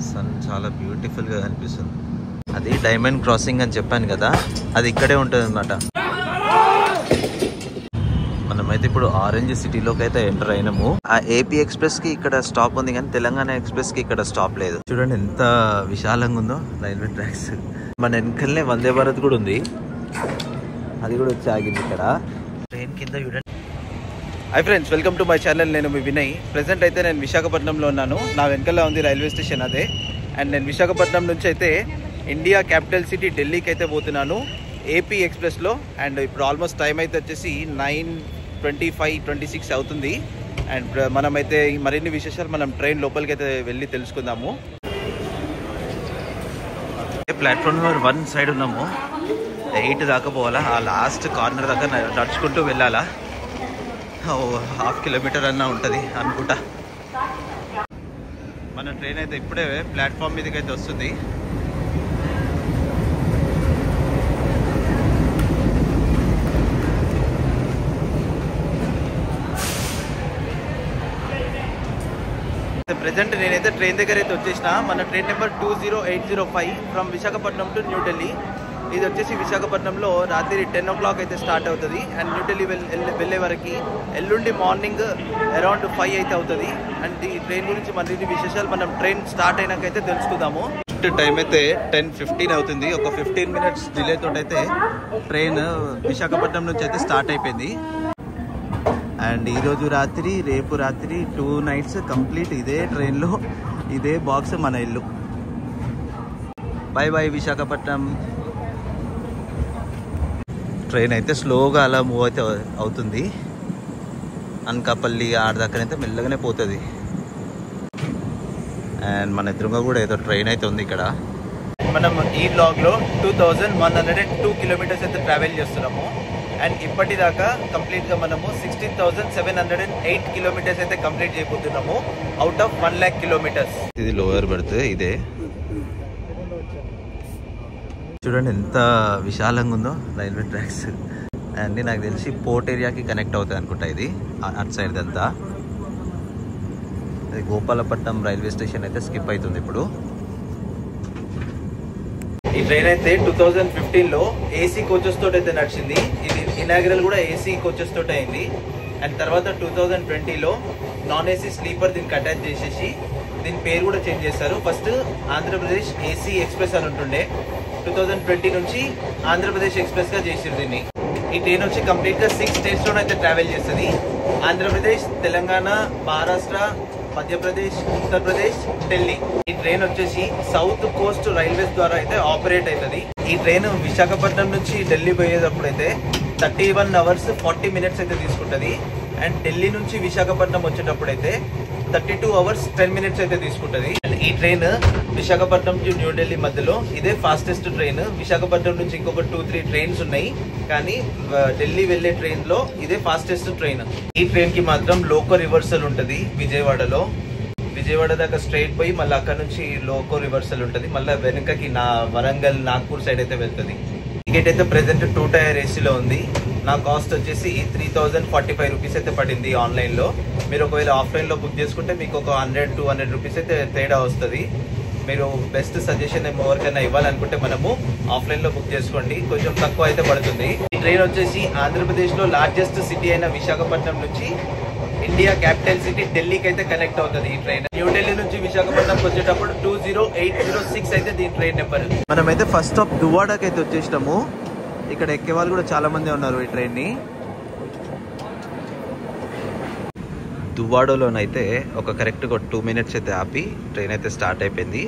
Sun చాలా బ్యూటిఫుల్గా కనిపిస్తుంది. అది డైమండ్ క్రాసింగ్ అని చెప్పాను కదా, అది ఇక్కడే ఉంటుంది అనమాట. మనమైతే ఇప్పుడు ఆరెంజ్ సిటీలోకి అయితే ఎంటర్ అయినాము. ఆ ఏపీ ఎక్స్ప్రెస్ కి ఇక్కడ స్టాప్ ఉంది కానీ తెలంగాణ ఎక్స్ప్రెస్ కి ఇక్కడ స్టాప్ లేదు. చూడండి ఎంత విశాలంగా ఉందో రైల్వే ట్రాక్స్. మన వెనకల్నే వందే భారత్ కూడా ఉంది, అది కూడా వచ్చి ఆగింది ఇక్కడ. ట్రైన్ కింద చూడండి. Hi friends, welcome to my channel. నేను మీ వినయ్. ప్రెసెంట్ అయితే నేను విశాఖపట్నంలో ఉన్నాను. నా వెనకాల ఉంది రైల్వే స్టేషన్ అదే. అండ్ నేను విశాఖపట్నం నుంచి అయితే ఇండియా క్యాపిటల్ సిటీ ఢిల్లీకి అయితే పోతున్నాను ఏపీ ఎక్స్ప్రెస్లో. అండ్ ఇప్పుడు ఆల్మోస్ట్ టైం అయితే వచ్చేసి 9:25-26 అవుతుంది. అండ్ మనమైతే మరిన్ని విశేషాలు మనం ట్రైన్ లోపలికి అయితే వెళ్ళి తెలుసుకుందాము. ప్లాట్ఫామ్ నెంబర్ 1 సైడ్ ఉన్నాము. 8 దాకా పోవాలా. ఆ లాస్ట్ కార్నర్ దాకా నడుచుకుంటూ వెళ్ళాలా. 1/2 కిలోమీటర్ అన్నా ఉంటుంది అనుకుంటా. మన ట్రైన్ అయితే ఇప్పుడే ప్లాట్ఫామ్ మీదకి అయితే వస్తుంది. ప్రెజెంట్ నేనైతే ట్రైన్ దగ్గర అయితే వచ్చేసిన. మన train number 20805 from Visakhapatnam to New Delhi. ఇది వచ్చేసి విశాఖపట్నంలో రాత్రి 10 o'clock అయితే స్టార్ట్ అవుతుంది. అండ్ న్యూఢిల్లీ వెళ్ళే వరకు ఎల్లుండి మార్నింగ్ అరౌండ్ 5 అయితే అవుతుంది. అండ్ ఈ ట్రైన్ గురించి మరిన్ని విశేషాలు మనం ట్రైన్ స్టార్ట్ అయినాక అయితే తెలుసుకుందాము. టైం అయితే 10:15 అవుతుంది. ఒక 15 minutes డిలే తోటి అయితే ట్రైన్ విశాఖపట్నం నుంచి అయితే స్టార్ట్ అయిపోయింది. అండ్ ఈరోజు రాత్రి రేపు రాత్రి 2 nights కంప్లీట్ ఇదే ట్రైన్లో, ఇదే బాక్స్ మన ఇల్లు. By by Visakhapatnam. ట్రైన్ అయితే స్లోగా అలా మూవ్ అయితే అవుతుంది. అనకాపల్లి ఆడదాకనైతే మెల్లగానే పోతుంది. అండ్ మన ఎదురుగా కూడా ఏదో ట్రైన్ అయితే ఉంది ఇక్కడ. మనం ఈ బ్లాగ్లో 2102 kilometers అయితే ట్రావెల్ చేస్తున్నాము. అండ్ ఇప్పటిదాకా కంప్లీట్గా మనము 16,708 kilometers అయితే కంప్లీట్ చేయబోతున్నాము అవుట్ ఆఫ్ 1 lakh kilometers. ఇది లోయర్ బెర్త్. ఇదే చూడండి ఎంత విశాలంగా ఉందో రైల్వే ట్రాక్స్. అండ్ నాకు తెలిసి పోర్ట్ ఏరియాకి కనెక్ట్ అవుతుంది అనుకుంటా ఇది అటు సైడ్ అంతా. గోపాలపట్నం రైల్వే స్టేషన్ అయితే స్కిప్ అవుతుంది ఇప్పుడు. ఈ ట్రైన్ అయితే 2015లో ఏసీ కోచెస్ తోటి అయితే నడిచింది. ఇది ఇనాగ్రల్ కూడా ఏసీ కోచెస్ తోటి అయింది. అండ్ తర్వాత 2020లో నాన్ ఏసీ స్లీపర్ దీనికి అటాచ్ చేసేసి దీని పేరు కూడా చేంజ్ చేశారు. ఫస్ట్ ఆంధ్రప్రదేశ్ ఏసీ ఎక్స్ప్రెస్ అని ఉంటుండే, 2020 నుంచి ఆంధ్రప్రదేశ్ ఎక్స్ప్రెస్ గా చేసారు దీన్ని. ఈ ట్రైన్ వచ్చి కంప్లీట్ గా 6 states లోనైతే ట్రావెల్ చేస్తుంది. ఆంధ్రప్రదేశ్, తెలంగాణ, మహారాష్ట్ర, మధ్యప్రదేశ్, ఉత్తరప్రదేశ్, ఢిల్లీ. ఈ ట్రైన్ వచ్చేసి సౌత్ కోస్ట్ రైల్వేస్ ద్వారా అయితే ఆపరేట్ అవుతుంది. ఈ ట్రైన్ విశాఖపట్నం నుంచి ఢిల్లీ పోయేటప్పుడు అయితే 31 hours 40 minutes అయితే తీసుకుంటుంది. అండ్ ఢిల్లీ నుంచి విశాఖపట్నం వచ్చేటప్పుడు అయితే 32 hours 10 minutes అయితే తీసుకుంటుంది. అండ్ ఈ ట్రైన్ విశాఖపట్నం టు న్యూఢిల్లీ మధ్యలో ఇదే ఫాస్టెస్ట్ ట్రైన్. విశాఖపట్నం నుంచి ఇంకొక 2-3 trains ఉన్నాయి, కానీ ఢిల్లీ వెళ్లే ట్రైన్ లో ఇదే ఫాస్టెస్ట్ ట్రైన్. ఈ ట్రైన్ కి మాత్రం లోకో రివర్సల్ ఉంటుంది విజయవాడలో. విజయవాడ దాకా స్ట్రైట్ పోయి మళ్ళీ అక్కడ నుంచి లోకో రివర్సల్ ఉంటుంది. మళ్ళీ వెనుకకి వరంగల్, నాగ్పూర్ సైడ్ అయితే వెళ్తుంది. టికెట్ అయితే ప్రెసెంట్ 2 tier ఏసీలో ఉంది. నా కాస్ట్ వచ్చేసి 3,045 rupees అయితే పడింది ఆన్లైన్లో. మీరు ఒకవేళ ఆఫ్లైన్లో బుక్ చేసుకుంటే మీకు ఒక 100-200 rupees అయితే తేడా వస్తుంది. మీరు బెస్ట్ సజెషన్ ఎవరికైనా ఇవ్వాలనుకుంటే మనము ఆఫ్లైన్లో బుక్ చేసుకోండి, కొంచెం తక్కువ అయితే పడుతుంది. ఈ ట్రైన్ వచ్చేసి ఆంధ్రప్రదేశ్లో లార్జెస్ట్ సిటీ అయిన విశాఖపట్నం నుంచి ఇండియా క్యాపిటల్ సిటీ ఢిల్లీకి అయితే కనెక్ట్ అవుతుంది ఈ ట్రైన్. న్యూఢిల్లీ నుంచి విశాఖపట్నంకి వచ్చేటప్పుడు 20806 అయితే దీని ట్రైన్ నెంబర్. మనమైతే ఫస్ట్ స్టాప్ దువ్వాడకి అయితే వచ్చేసినాము. ఇక్కడ ఎక్కే వాళ్ళు కూడా చాలా మంది ఉన్నారు ఈ ట్రైన్ ని. దువ్వాడలోనైతే ఒక కరెక్ట్గా 2 minutes అయితే ఆపి ట్రైన్ అయితే స్టార్ట్ అయిపోయింది.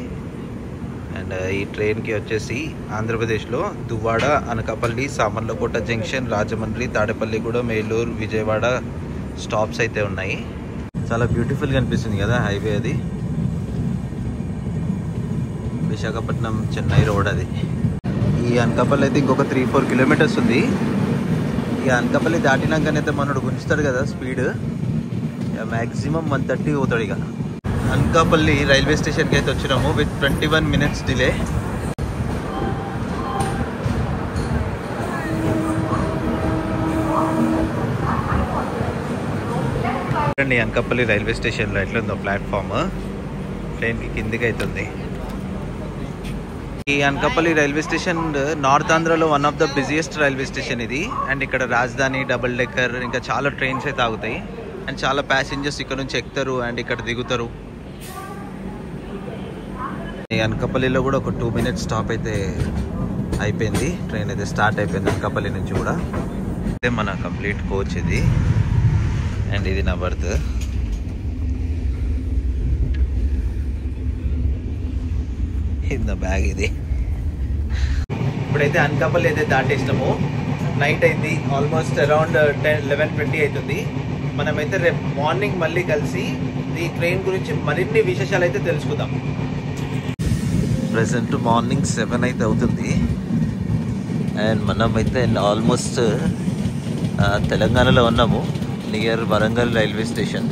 అండ్ ఈ ట్రైన్కి వచ్చేసి ఆంధ్రప్రదేశ్లో దువ్వాడ, అనకాపల్లి, సామర్లకోట జంక్షన్, రాజమండ్రి, తాడేపల్లిగూడెం, ఏలూరు, విజయవాడ స్టాప్స్ అయితే ఉన్నాయి. చాలా బ్యూటిఫుల్గా అనిపిస్తుంది కదా హైవే అది. విశాఖపట్నం చెన్నై రోడ్ అది. ఈ అనకాపల్లి అయితే ఇంకొక 3-4 kilometers ఉంది. ఈ అనకాపల్లి దాటినాకనైతే మనోడు గుంచుతాడు కదా స్పీడ్, మ్యాక్సిమం 130 పోతాడు. ఇక అనకాపల్లి రైల్వే స్టేషన్కి అయితే వచ్చినాము with 21 minutes delay. Anakapalli railway స్టేషన్లో ఎట్లుందో ప్లాట్ఫామ్ ట్రైన్కి కిందికి అవుతుంది. ఈ అనకాపల్లి రైల్వే స్టేషన్ నార్త్ ఆంధ్రలో one of the busiest railway station ఇది. అండ్ ఇక్కడ రాజధాని, డబుల్ డెక్కర్, ఇంకా చాలా ట్రైన్స్ అయితే ఆగుతాయి. అండ్ చాలా ప్యాసింజర్స్ ఇక్కడ నుంచి ఎక్కుతారు అండ్ ఇక్కడ దిగుతారు. ఈ అనకాపల్లిలో కూడా ఒక 2 minutes స్టాప్ అయితే అయిపోయింది. ట్రైన్ అయితే స్టార్ట్ అయిపోయింది అనకాపల్లి నుంచి కూడా. ఇదే మన కంప్లీట్ కోచ్ ఇది. అండ్ ఇది నా బర్త్. ఇది నా బ్యాగ్. ఇది ఇప్పుడైతే అనకాపల్లి అయితే దాటేసినాము. నైట్ అయింది, ఆల్మోస్ట్ అరౌండ్ 11:20 అవుతుంది. మనమైతే రేపు మార్నింగ్ మళ్ళీ కలిసి ఈ ట్రైన్ గురించి మరిన్ని విశేషాలు అయితే తెలుసుకుందాం. ప్రెసెంట్ మార్నింగ్ 7 అయితే అవుతుంది. అండ్ మనమైతే ఆల్మోస్ట్ తెలంగాణలో ఉన్నాము, near Warangal railway station.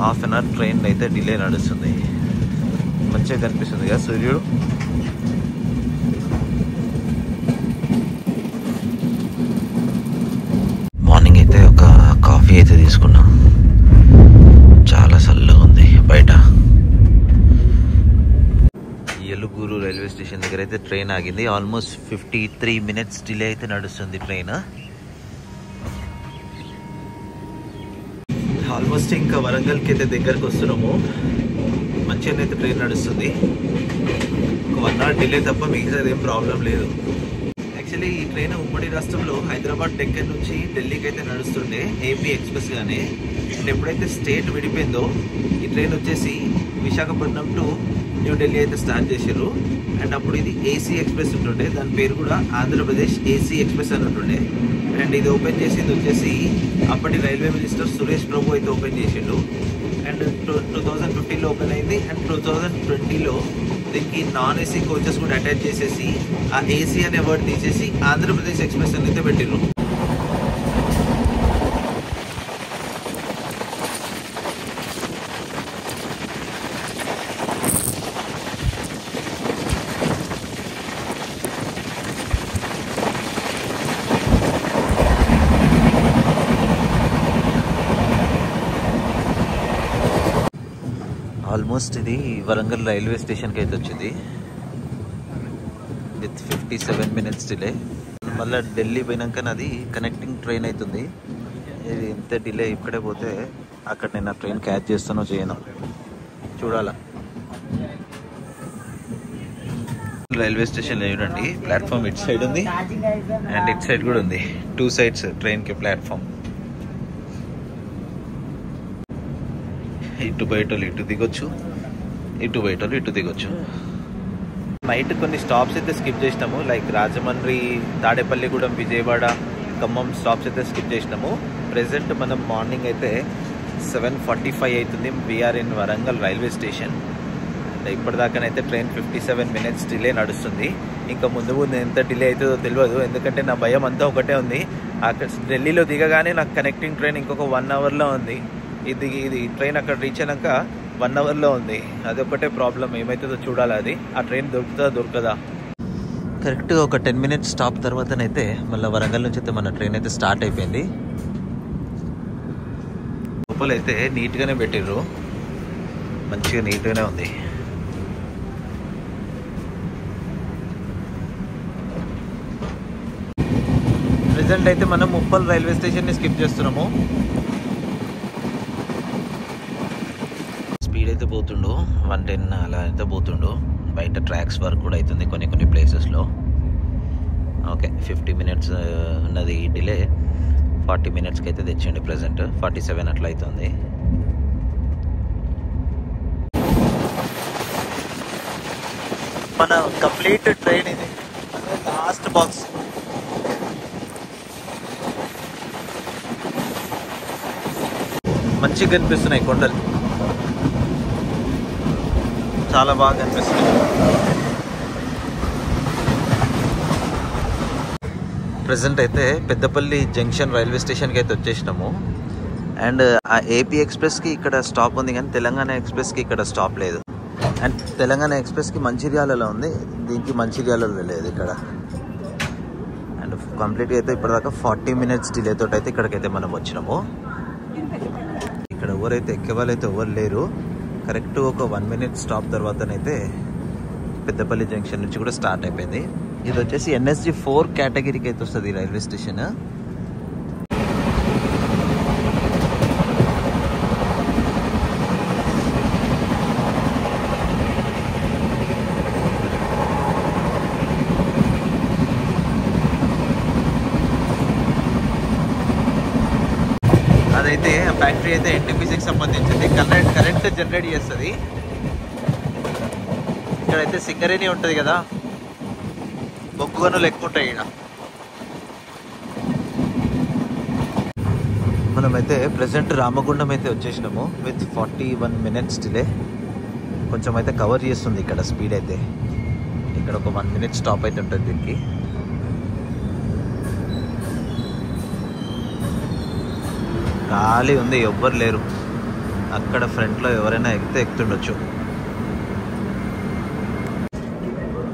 Half an hour train అయితే డిలే నడుస్తుంది. మంచిగా కనిపిస్తుంది కదా సూర్యుడు. మార్నింగ్ అయితే ఒక కాఫీ అయితే తీసుకున్నాం. చాలా చల్లగా ఉంది బయట. ఎలుగూరు రైల్వే స్టేషన్ దగ్గర అయితే ట్రైన్ ఆగింది. ఆల్మోస్ట్ 53 minutes డిలే అయితే నడుస్తుంది ట్రైన్. ఆల్మోస్ట్ ఇంకా వరంగల్కి అయితే దగ్గరకు వస్తున్నాము. మంచిగా అయితే ట్రైన్ నడుస్తుంది. ఒక 1 hour డిలే తప్ప మిగతాది ఏం ప్రాబ్లం లేదు. యాక్చువల్లీ ఈ ట్రైన్ ఉమ్మడి రాష్ట్రంలో హైదరాబాద్ డెక్కన్ నుంచి ఢిల్లీకి అయితే నడుస్తుండే, ఏపీ ఎక్స్ప్రెస్ గానే. అండ్ ఎప్పుడైతే స్టేట్ విడిపోయిందో ఈ ట్రైన్ వచ్చేసి విశాఖపట్నం టు న్యూఢిల్లీ అయితే స్టార్ట్ చేశారు. అండ్ అప్పుడు ఇది ఏసీ ఎక్స్ప్రెస్ ఉంటుండే, దాని పేరు కూడా ఆంధ్రప్రదేశ్ ఏసీ ఎక్స్ప్రెస్ అని ఉంటుండే. అండ్ ఇది ఓపెన్ చేసింది వచ్చేసి అప్పటి రైల్వే మినిస్టర్ సురేష్ ప్రభు అయితే ఓపెన్ చేసిండు. అండ్ 2015లో ఓపెన్ అయింది. అండ్ 2020లో దీనికి నాన్ ఏసీ కోచెస్ కూడా అటాచ్ చేసేసి ఆ ఏసీ అనే వర్డ్ తీసేసి ఆంధ్రప్రదేశ్ ఎక్స్ప్రెస్ అని అయితే పెట్టిర్రు. ఆల్మోస్ట్ ఇది వరంగల్ రైల్వే స్టేషన్కి అయితే వచ్చింది విత్ 57 minutes డిలే. మళ్ళీ ఢిల్లీ పోయినాక అది కనెక్టింగ్ ట్రైన్ అవుతుంది. ఇది ఎంత డిలే ఇక్కడే పోతే అక్కడ నేను ఆ ట్రైన్ క్యాచ్ చేస్తానో చేయను చూడాలా. రైల్వే స్టేషన్ చూడండి, ప్లాట్ఫామ్ ఇటు సైడ్ ఉంది అండ్ ఇటు సైడ్ కూడా ఉంది. 2 sides ట్రైన్కి ప్లాట్ఫామ్. ఇటు బయటోళ్ళు ఇటు దిగొచ్చు, ఇటు బయటోళ్ళు ఇటు దిగొచ్చు. నైట్ కొన్ని స్టాప్స్ అయితే స్కిప్ చేసినాము, లైక్ రాజమండ్రి, తాడేపల్లిగూడెం, విజయవాడ, ఖమ్మం స్టాప్స్ అయితే స్కిప్ చేసినాము. ప్రెసెంట్ మనం మార్నింగ్ అయితే 7:45 అవుతుంది. We are in Warangal railway station. ఇప్పటిదాకానైతే ట్రైన్ 57 minutes డిలే నడుస్తుంది. ఇంకా ముందు ముందు ఎంత డిలే అవుతుందో తెలియదు, ఎందుకంటే నా భయం అంతా ఒకటే ఉంది. అక్కడ ఢిల్లీలో దిగగానే నాకు కనెక్టింగ్ ట్రైన్ ఇంకొక 1 hourలో ఉంది. ఇది ట్రైన్ అక్కడ రీచ్ అయినాక 1 hourలో ఉంది. అదొకటే ప్రాబ్లం, ఏమవుతుందో చూడాలి. అది ఆ ట్రైన్ దొరుకుతుందా. కరెక్ట్గా ఒక 10 minutes స్టాప్ తర్వాతనైతే మళ్ళీ వరంగల్ నుంచి అయితే మన ట్రైన్ అయితే స్టార్ట్ అయిపోయింది. లోపలైతే నీట్గానే పెట్టిర్రు, మంచిగా నీట్గానే ఉంది. ప్రెసెంట్ అయితే మనం ఉప్పల్ రైల్వే స్టేషన్ని స్కిప్ చేస్తున్నాము. స్పీడ్ అయితే పోతుండు 110 అలా అయితే పోతుండు. బయట ట్రాక్స్ వర్క్ కూడా అవుతుంది కొన్ని ప్లేసెస్లో. ఓకే, 50 minutes ఉన్నది డిలే 40 minutesకి అయితే తెచ్చండి. ప్రెసెంట్ 47 అట్లా అవుతుంది. మన కంప్లీట్ ట్రైన్ ఇది లాస్ట్ బాక్స్. మంచిగా కనిపిస్తున్నాయి కొండలు, చాలా బాగా కనిపిస్తుంది. ప్రెసెంట్ అయితే పెద్దపల్లి జంక్షన్ రైల్వే స్టేషన్కి అయితే వచ్చేసినాము. అండ్ ఆ ఏపీ ఎక్స్ప్రెస్కి ఇక్కడ స్టాప్ ఉంది, కానీ తెలంగాణ ఎక్స్ప్రెస్కి ఇక్కడ స్టాప్ లేదు. అండ్ తెలంగాణ ఎక్స్ప్రెస్కి మంచిర్యాలలో ఉంది, దీనికి మంచిర్యాలలో లేదు ఇక్కడ. అండ్ కంప్లీట్గా అయితే ఇప్పటిదాకా 40 minutes డిలే తోటి అయితే ఇక్కడికైతే మనం వచ్చినాము. ఎవరైతే ఎక్కే వాళ్ళైతే ఎవరు లేరు. కరెక్ట్ ఒక 1 minute స్టాప్ తర్వాతనైతే పెద్దపల్లి జంక్షన్ నుంచి కూడా స్టార్ట్ అయిపోయింది. ఇది వచ్చేసి NSG 4 కేటగిరీకి అయితే వస్తుంది రైల్వే స్టేషన్. అదైతే ఫ్యాక్టరీ అయితే NTPCకి సంబంధించింది. కరెంట్ జనరేట్ చేస్తుంది. ఇక్కడైతే సింగరేణి ఉంటుంది కదా, బొగ్గు గనులు ఎక్కువ ఉంటాయి ఇక్కడ. మనమైతే ప్రెసెంట్ రామగుండం అయితే వచ్చేసినాము విత్ 41 minutes డిలే. కొంచెం అయితే కవర్ చేస్తుంది ఇక్కడ స్పీడ్ అయితే. ఇక్కడ ఒక 1 minute స్టాప్ అయితే ఉంటుంది దీనికి. ఖాళీ ఉంది, ఎవ్వరు లేరు. అక్కడ ఫ్రంట్లో ఎవరైనా ఎక్కుతుండొచ్చు.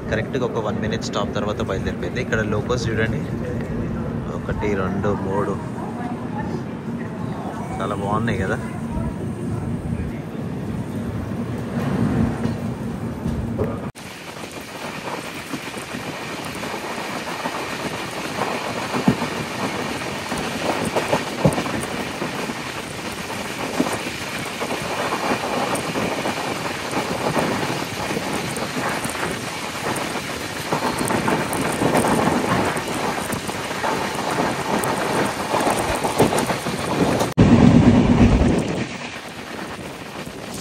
కరెక్ట్గా ఒక 1 minute స్టాప్ తర్వాత బయలుదేరిపోయింది. ఇక్కడ లోకోస్ చూడండి, 1 2 3 చాలా బాగున్నాయి కదా.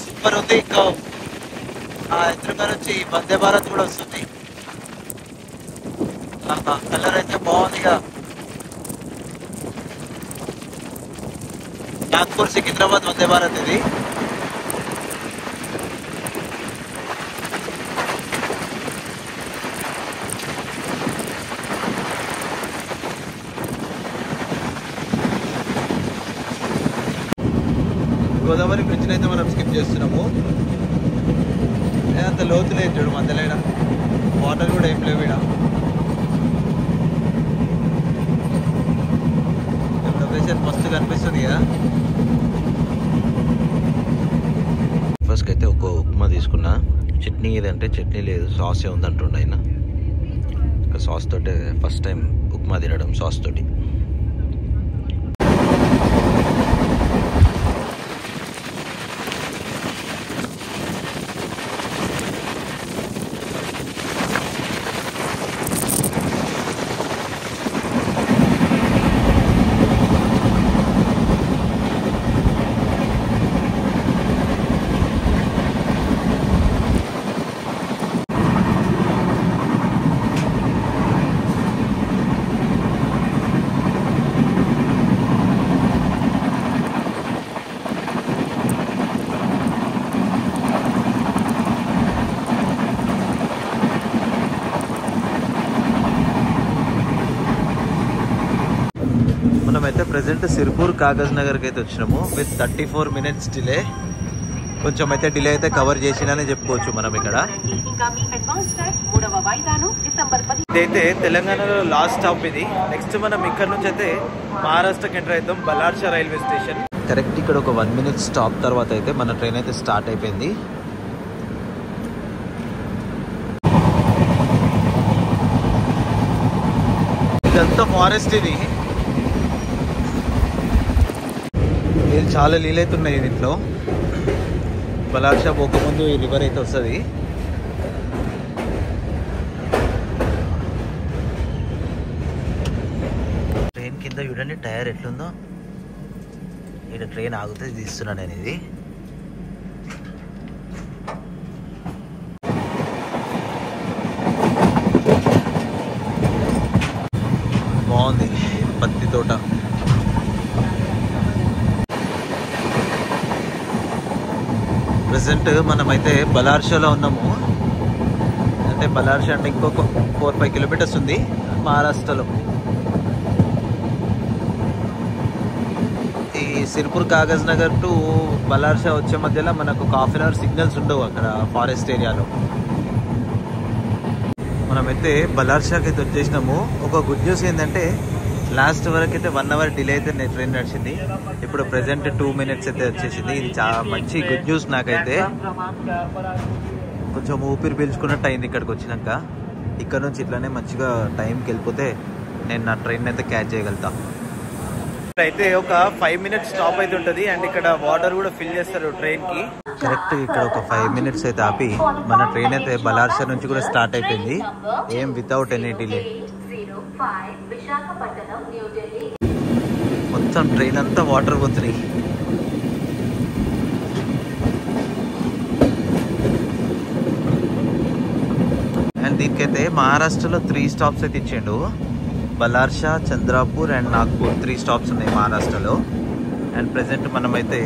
సూపర్ ఉంది. ఇంకా ఎదురుగా నుంచి వందే భారత్ కూడా వస్తుంది. కలర్ అయితే బాగుందిగా. నాగ్పూర్ సికింద్రాబాద్ వందే భారత్ ఇది. గోదావరి బ్రిడ్జ్ అయితే మనం స్కిప్ చేస్తున్నాము. అంత లోతు లేదు చూడు మధ్యలో, ఇక్కడ వాటర్ కూడా ఏం లేవు. ఇక్కడ లొకేషన్ మస్తు కనిపిస్తుంది కదా. ఫస్ట్ అయితే ఒక ఉప్మా తీసుకున్నా. చట్నీ ఏదంటే చట్నీ లేదు, సాసే ఉందంటుండ ఆయన. ఇంకా సాస్ తోటే ఫస్ట్ టైం ఉప్మా తినడం, సాస్ తోటి. మనమైతే ప్రెసెంట్ సిర్పూర్ కాగజ్ నగర్కి అయితే వచ్చినాము విత్ 34 minutes డిలే. కొంచెం అయితే డిలే అయితే కవర్ చేసినానే చెప్పుకోవచ్చు మనం. ఇక్కడ ఇదైతే తెలంగాణలో లాస్ట్ స్టాప్ ఇది. నెక్స్ట్ మనం ఇక్కడ నుంచి అయితే మహారాష్ట్రకి ఎంటర్ అవుతాం, బలార్షా రైల్వే స్టేషన్. కరెక్ట్ ఇక్కడ ఒక 1 minute స్టాప్ తర్వాత అయితే మన ట్రైన్ అయితే స్టార్ట్ అయిపోయింది. ఇదంతా ఫారెస్ట్. ఇది చాలా నీళ్ళైతున్నాయి దీంట్లో. బలార్షా పోకముందు ఈ రివర్ అయితే వస్తుంది. ట్రైన్ కింద చూడండి టైర్ ఎట్లుందో. ఇక్కడ ట్రైన్ ఆగితే తీస్తున్నాను నేను. ఇది బాగుంది, పత్తి తోట. ప్రెసెంట్ మనమైతే బలార్షాలో ఉన్నాము. అంటే బలార్షా అంటే ఇంకొక 4-5 kilometers ఉంది మహారాష్ట్రలో. ఈ సిర్పూర్ కాగజ్ నగర్ టు బలార్షా వచ్చే మధ్యలో మనకు ఒక 1/2 hour సిగ్నల్స్ ఉండవు అక్కడ ఫారెస్ట్ ఏరియాలో. మనమైతే బలార్షాకి అయితే వచ్చేసినాము. ఒక గుడ్ న్యూస్ ఏంటంటే లాస్ట్ వరకు అయితే 1 అవర్ డిలే అయితే ట్రైన్ నడిచింది. ఇప్పుడు ప్రెసెంట్ 2 మినిట్స్ అయితే వచ్చేసింది. ఇది చాలా మంచి గుడ్ న్యూస్ నాకైతే. కొంచెం ఊపిరి పీల్చుకున్నట్టు అయింది ఇక్కడికి వచ్చినాక. ఇక్కడ నుంచి ఇట్లానే మంచిగా టైంకి వెళ్ళిపోతే నేను నా ట్రైన్ అయితే క్యాచ్ చేయగలుగుతా. అయితే ఒక 5 మినిట్స్ స్టాప్ అయితే ఉంటుంది అండ్ ఇక్కడ వాటర్ కూడా ఫిల్ చేస్తారు ట్రైన్ కి. కరెక్ట్ ఇక్కడ ఒక 5 మినిట్స్ అయితే ఆపి మన ట్రైన్ అయితే బలార్సా నుంచి కూడా స్టార్ట్ అయిపోయింది. ఏం వితౌట్ ఎనీ డిలే. మొత్తం ట్రైన్ అంతా వాటర్ పోతున్నాయి. అండ్ దీనికైతే మహారాష్ట్రలో 3 స్టాప్స్ అయితే ఇచ్చిండు. బలార్షా, చంద్రాపూర్ అండ్ నాగ్పూర్ 3 స్టాప్స్ ఉన్నాయి మహారాష్ట్రలో. అండ్ ప్రెసెంట్ మనమైతే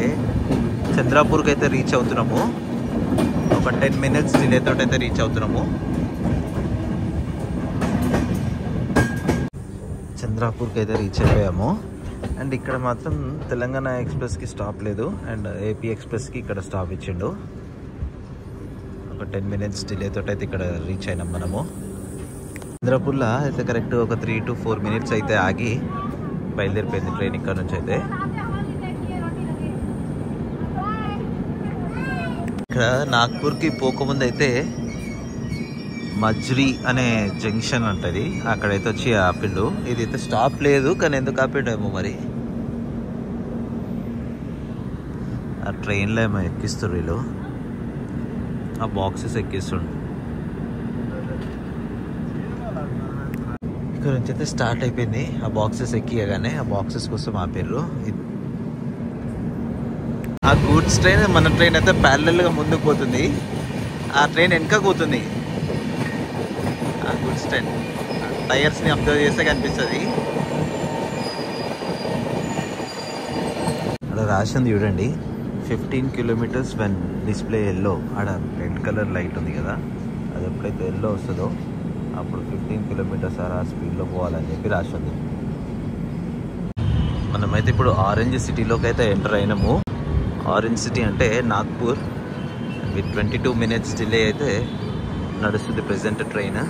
చంద్రాపూర్కి అయితే రీచ్ అవుతున్నాము. ఒక 10 మినిట్స్ డిలేతో అయితే రీచ్ అవుతున్నాము. చంద్రాపూర్కి అయితే రీచ్ అయిపోయాము. అండ్ ఇక్కడ మాత్రం తెలంగాణ ఎక్స్ప్రెస్కి స్టాప్ లేదు అండ్ ఏపీ ఎక్స్ప్రెస్కి ఇక్కడ స్టాప్ ఇచ్చిండు. ఒక 10 మినిట్స్ డిలేతో అయితే ఇక్కడ రీచ్ అయినాం మనము. చంద్రపూర్లో అయితే కరెక్ట్ ఒక 3 to 4 మినిట్స్ అయితే ఆగి బయలుదేరిపోయింది ట్రైన్ ఇక్కడ నుంచి అయితే. ఇక్కడ నాగ్పూర్కి పోకముందు అయితే మజ్రీ అనే జంక్షన్ ఉంటుంది, అక్కడైతే వచ్చి ఆపిండు. ఇది అయితే స్టాప్ లేదు కానీ ఎందుకు ఆపిండేమో మరి. ఆ ట్రైన్లో ఏమో ఎక్కిస్తారు వీళ్ళు, ఆ బాక్సెస్ ఎక్కిస్తుండు. ఇక్కడ నుంచి అయితే స్టార్ట్ అయిపోయింది. ఆ బాక్సెస్ ఎక్కియగానే ఆ బాక్సెస్ కోసం ఆపారు. ఆ గూడ్స్ ట్రైన్ మన ట్రైన్ అయితే ప్యారలల్గా ముందుకు పోతుంది, ఆ ట్రైన్ వెనక పోతుంది. ఆ గూడ్స్ ట్రైన్ టైర్స్ని అబ్జర్వ్ చేస్తే కనిపిస్తుంది. అక్కడ రాసింది చూడండి, 15 kilometers వెన్ డిస్ప్లే ఎల్లో. ఆడ రెడ్ కలర్ లైట్ ఉంది కదా, అది ఎప్పుడైతే ఎల్లో వస్తుందో అప్పుడు 15 kilometers స్పీడ్లో పోవాలని చెప్పి రాసింది. మనమైతే ఇప్పుడు ఆరెంజ్ సిటీలోకి అయితే ఎంటర్ అయినాము. ఆరెంజ్ సిటీ అంటే నాగ్పూర్. విత్ 22 minutes డిలే అయితే నడుస్తుంది ప్రెసెంట్ ట్రైన్.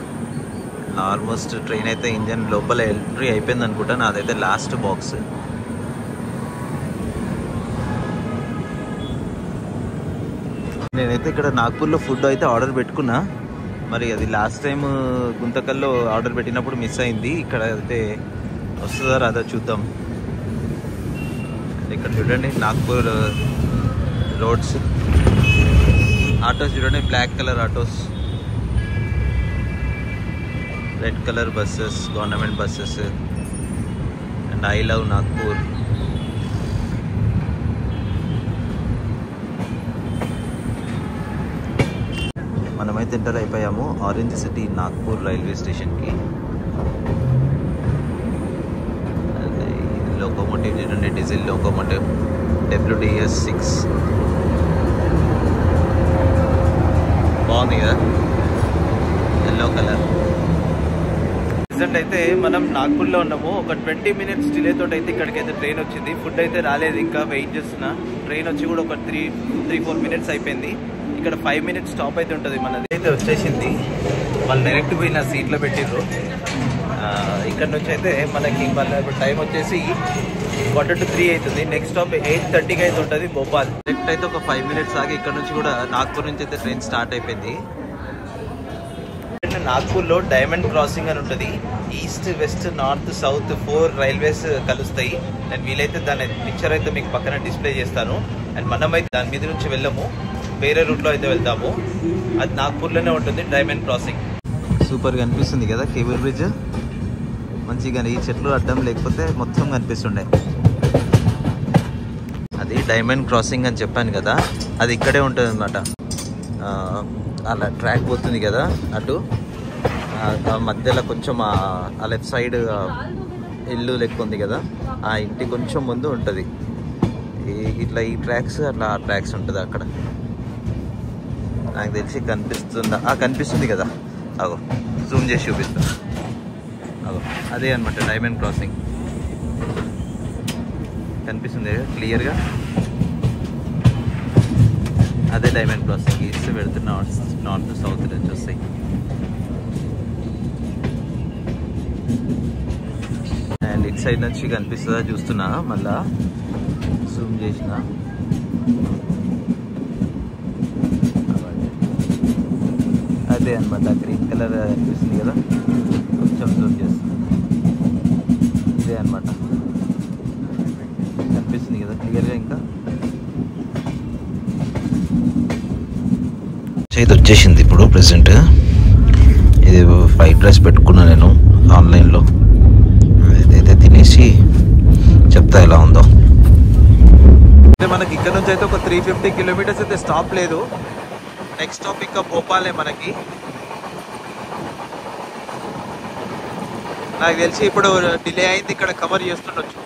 ఆల్మోస్ట్ ట్రైన్ అయితే ఇంజన్ లోపల ఎంట్రీ అయిపోయింది అనుకుంటా. నాదైతే లాస్ట్ బాక్స్. నేనైతే ఇక్కడ నాగ్పూర్లో ఫుడ్ అయితే ఆర్డర్ పెట్టుకున్నా, మరి అది లాస్ట్ టైం గుంతకల్లో ఆర్డర్ పెట్టినప్పుడు మిస్ అయింది. ఇక్కడ అయితే వస్తుందా రాదా చూద్దాం. ఇక్కడ చూడండి నాగ్పూర్ రోడ్స్, ఆటోస్ చూడండి, black colour autos, red colour buses, government buses and I love Nagpur. మనమైతే ఎంటర్ అయిపోయాము ఆరెంజ్ సిటీ నాగ్పూర్ రైల్వే స్టేషన్కి. లోకోమోటివ్ చూడండి, డీజిల్ లోకోమోటివ్ WDS 6 బాగుంది కదా, ఎల్లో కలర్. ప్రెసెంట్ అయితే మనం నాగ్పూర్లో ఉన్నాము. ఒక 20 minutes డిలే తోటి అయితే ఇక్కడికైతే ట్రైన్ వచ్చింది. ఫుడ్ అయితే రాలేదు, ఇంకా వెయిట్ చేస్తున్నా. ట్రైన్ వచ్చి కూడా ఒక 3-4 minutes అయిపోయింది. ఇక్కడ 5 minutes స్టాప్ అయితే ఉంటుంది. మనది అయితే వచ్చేసింది, వాళ్ళు డైరెక్ట్ పోయి నా సీట్లో పెట్టిర్రు. ఇక్కడ నుంచి అయితే మనకి వాళ్ళ టైం వచ్చేసి 2:45 అవుతుంది. నెక్స్ట్ స్టాప్ 8:30కి అయితే ఉంటుంది భోపాల్. డైరెక్ట్ అయితే ఒక 5 minutes ఆగి ఇక్కడ నుంచి కూడా నాగ్పూర్ నుంచి అయితే ట్రైన్ స్టార్ట్ అయిపోయింది. నాగ్పూర్లో డైమండ్ క్రాసింగ్ అని ఉంటుంది. East, west, north, south 4 railways కలుస్తాయి. నేను వీలైతే దాని పిక్చర్ అయితే మీకు పక్కన డిస్ప్లే చేస్తాను. అండ్ మనమైతే దాని మీద నుంచి వెళ్ళము, వేరే రూట్లో అయితే వెళ్తాము. అది నాగ్పూర్లోనే ఉంటుంది డైమండ్ క్రాసింగ్. సూపర్గా అనిపిస్తుంది కదా కేబుల్ బ్రిడ్జ్, మంచిగా. ఈ చెట్లు అడ్డం లేకపోతే మొత్తం కనిపిస్తుండే. అది డైమండ్ క్రాసింగ్ అని చెప్పాను కదా, అది ఇక్కడే ఉంటుంది అనమాట. అలా ట్రాక్ పోతుంది కదా అటు, ఆ మధ్యలో కొంచెం ఆ లెఫ్ట్ సైడ్ ఇల్లు లెక్క ఉంది కదా, ఆ ఇంటి కొంచెం ముందు ఉంటుంది ఇట్లా ఈ ట్రాక్స్, అట్లా ఆ ట్రాక్స్ ఉంటుంది అక్కడ. నాకు తెలిసి కనిపిస్తుందా, కనిపిస్తుంది కదా, అగో జూమ్ చేసి చూపిస్తా. అగో అదే అనమాట డైమండ్ క్రాసింగ్, కనిపిస్తుంది క్లియర్గా. అదే డైమండ్ క్రాసింగ్. ఈస్ట్ పెడితే నార్త్ సౌత్ నుంచి వస్తాయి. అండ్ ఇట్ సైడ్ నుంచి కనిపిస్తుందా చూస్తున్నా, మళ్ళా జూమ్ చేసిన. అదే అనమాట గ్రీన్ కలర్ కనిపిస్తుంది కదా, కొంచెం జూమ్ చేస్తున్నా. ఇదే అనమాట కనిపిస్తుంది కదా క్లియర్గా. ఇంకా ఇది వచ్చేసింది ఇప్పుడు ప్రెసెంట్. ఇది ఫ్రైడ్ రైస్ పెట్టుకున్నా నేను ఆన్లైన్లో. ఇదైతే తినేసి చెప్తా ఎలా ఉందో. మనకి ఇక్కడ నుంచి అయితే ఒక 350 కిలోమీటర్స్ అయితే స్టాప్ లేదు. నెక్స్ట్ స్టాప్ ఇంకా భోపాలే మనకి. నాకు తెలిసి ఇప్పుడు డిలే అయింది, ఇక్కడ కవర్ చేస్తుండొచ్చు.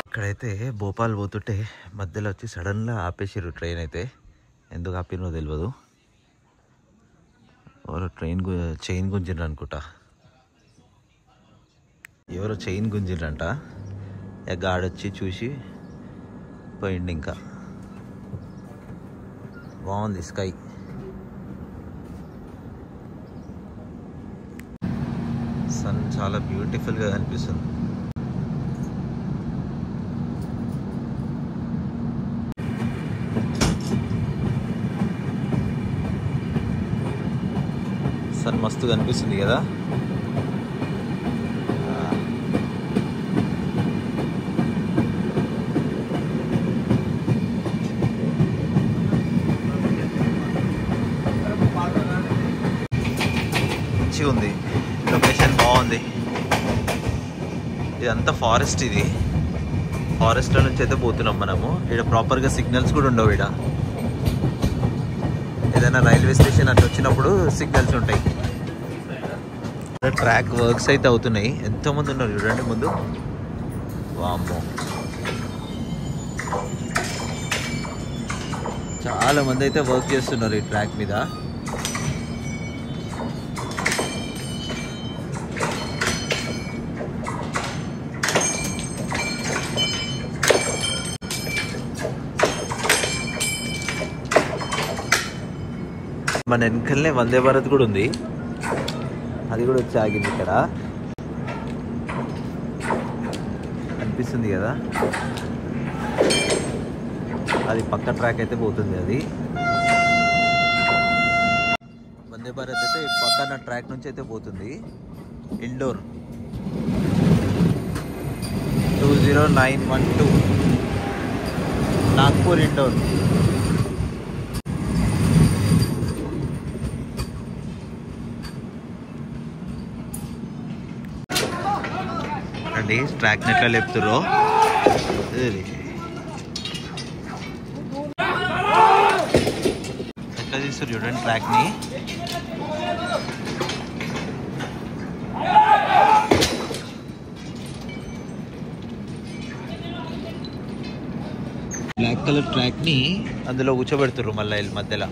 ఇక్కడైతే భోపాల్ పోతుంటే మధ్యలో వచ్చి సడన్గా ఆపేసారు ట్రైన్. అయితే ఎందుకు ఆపినో తెలియదు. ఎవరో చైన్ గుంజిండ్రు అనుకుంటా. ఎవరో చైన్ గుంజిండ్రంట. గాడొచ్చి చూసి పోయిండు. ఇంకా బాగుంది స్కై. సన్ చాలా బ్యూటిఫుల్గా కనిపిస్తుంది. సన్ మస్తు కనిపిస్తుంది కదా. మంచిగా ఉంది, లొకేషన్ బాగుంది. ఇదంతా ఫారెస్ట్. ఇది ఫారెస్ట్లో నుంచి అయితే పోతున్నాం మనము. ఇక్కడ ప్రాపర్గా సిగ్నల్స్ కూడా ఉండవు. ఇక్కడ ఏదైనా రైల్వే స్టేషన్ అట్లా వచ్చినప్పుడు సిగ్నల్స్ ఉంటాయి. ట్రాక్ వర్క్స్ అయితే అవుతున్నాయి. ఎంతోమంది ఉన్నారు చూడండి ముందు. వామ్మో, చాలా మంది అయితే వర్క్ చేస్తున్నారు ఈ ట్రాక్ మీద. మన వెనకలనే వందే భారత్ కూడా ఉంది. అది కూడా వచ్చి ఆగింది ఇక్కడ. అనిపిస్తుంది కదా. అది పక్క ట్రాక్ అయితే పోతుంది. అది వందే భారత్ అయితే పక్కన ట్రాక్ నుంచి అయితే పోతుంది. ఇండోర్ 20912 నాగ్పూర్ ఇండోర్. అండి ట్రాక్ నెట్లా లేపుతుర్రో. ఎట్లా తీస్తారు చూడండి ట్రాక్ ని. బ్లాక్ కలర్ ట్రాక్ ని అందులో కూర్చోబెడుతుర్రు మళ్ళీ మధ్యలో.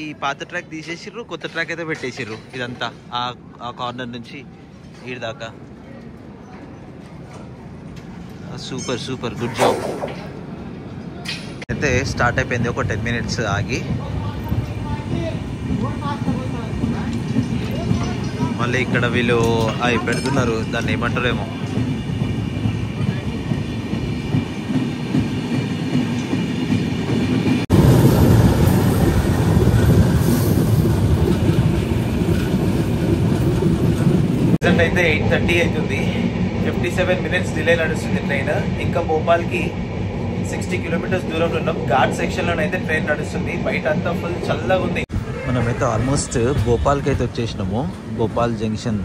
ఈ పాత ట్రాక్ తీసేసిర్రు, కొత్త ట్రాక్ అయితే పెట్టేసిర్రు. ఇదంతా ఆ కార్నర్ నుంచి ఈడ దాకా. Super super, good job. అయితే స్టార్ట్ అయిపోయింది. ఒక 10 minutes ఆగి మళ్ళీ ఇక్కడ వీళ్ళు అవి పెడుతున్నారు. దాన్ని ఏమంటారేమో. అయితే 8:30 అవుతుంది. 57 minutes డిలే నడుస్తుంది ట్రైన్. ఇంకా భోపాల్కి 60 kilometers దూరంలో ఉన్నాం. ఘాట్ సెక్షన్లోనైతే ట్రైన్ నడుస్తుంది. బయట అంతా ఫుల్ చల్లగా ఉంది. మనమైతే ఆల్మోస్ట్ భోపాల్కి అయితే వచ్చేసినాము. Bhopal junction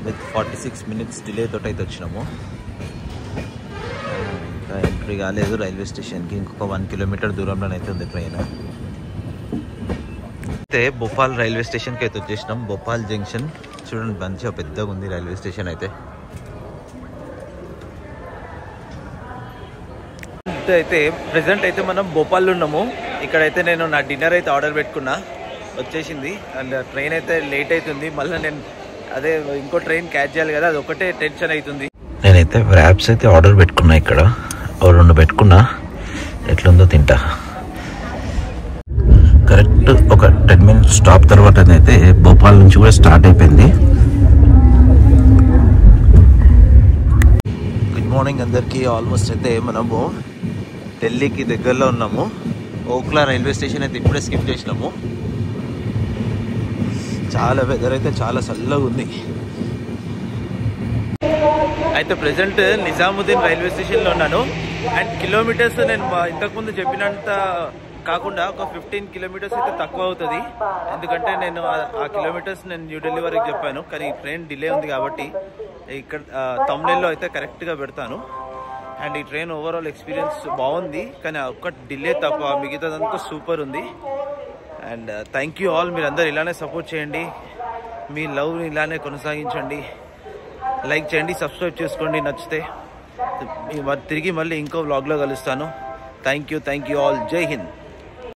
with 46 minutes delay తోటి అయితే వచ్చినాము. ఇంకా ఎంట్రీ కాలేదు రైల్వే స్టేషన్కి. ఇంకొక 1 kilometer దూరంలోనైతే ఉంది ట్రైన్. అయితే భోపాల్ రైల్వే స్టేషన్కి అయితే వచ్చేసినాం. భోపాల్ జంక్షన్ చూడండి, మంచిగా పెద్దగా ఉంది రైల్వే స్టేషన్ అయితే. అయితే ప్రెసెంట్ అయితే మనం భోపాల్లో ఉన్నాము. ఇక్కడైతే నేను నా డిన్నర్ అయితే ఆర్డర్ పెట్టుకున్నా, వచ్చేసింది. అండ్ ట్రైన్ అయితే లేట్ అవుతుంది, మళ్ళీ నేను అదే ఇంకో ట్రైన్ క్యాచ్ చేయాలి కదా, అది ఒకటే టెన్షన్ అవుతుంది. నేనైతే ర్యాప్స్ అయితే ఆర్డర్ పెట్టుకున్నా, ఇక్కడ 2 పెట్టుకున్నా, ఎట్లుందో తింటా. కరెక్ట్ ఒక 10 minutes స్టాప్ తర్వాత అయితే భోపాల్ నుంచి కూడా స్టార్ట్ అయిపోయింది. గుడ్ మార్నింగ్ అందరికీ. ఆల్మోస్ట్ అయితే మనము ఢిల్లీకి దగ్గరలో ఉన్నాము. ఓఖ్లా రైల్వే స్టేషన్ అయితే ఇప్పుడే స్కిప్ చేసినాము. చాలా వెదర్ అయితే చాలా చల్లగా ఉంది. అయితే ప్రెసెంట్ నిజాముద్దీన్ రైల్వే స్టేషన్లో ఉన్నాను. అండ్ కిలోమీటర్స్ నేను ఇంతకుముందు చెప్పినంత కాకుండా ఒక 15 kilometers అయితే తక్కువ అవుతుంది. ఎందుకంటే నేను ఆ కిలోమీటర్స్ నేను న్యూఢిల్లీ వరకు చెప్పాను, కానీ ట్రైన్ డిలే ఉంది కాబట్టి ఇక్కడ తమిళలో అయితే కరెక్ట్గా పెడతాను. అండ్ ఈ ట్రైన్ ఓవరాల్ ఎక్స్పీరియన్స్ బాగుంది, కానీ ఒక్క డిలే తప్ప మిగతాదంతా సూపర్ ఉంది. అండ్ థ్యాంక్ యూ ఆల్, మీరు అందరు ఇలానే సపోర్ట్ చేయండి, మీ లవ్ని ఇలానే కొనసాగించండి, లైక్ చేయండి, సబ్స్క్రైబ్ చేసుకోండి నచ్చితే. తిరిగి మళ్ళీ ఇంకో వ్లాగ్లో కలుస్తాను. Thank you all. జై హింద్.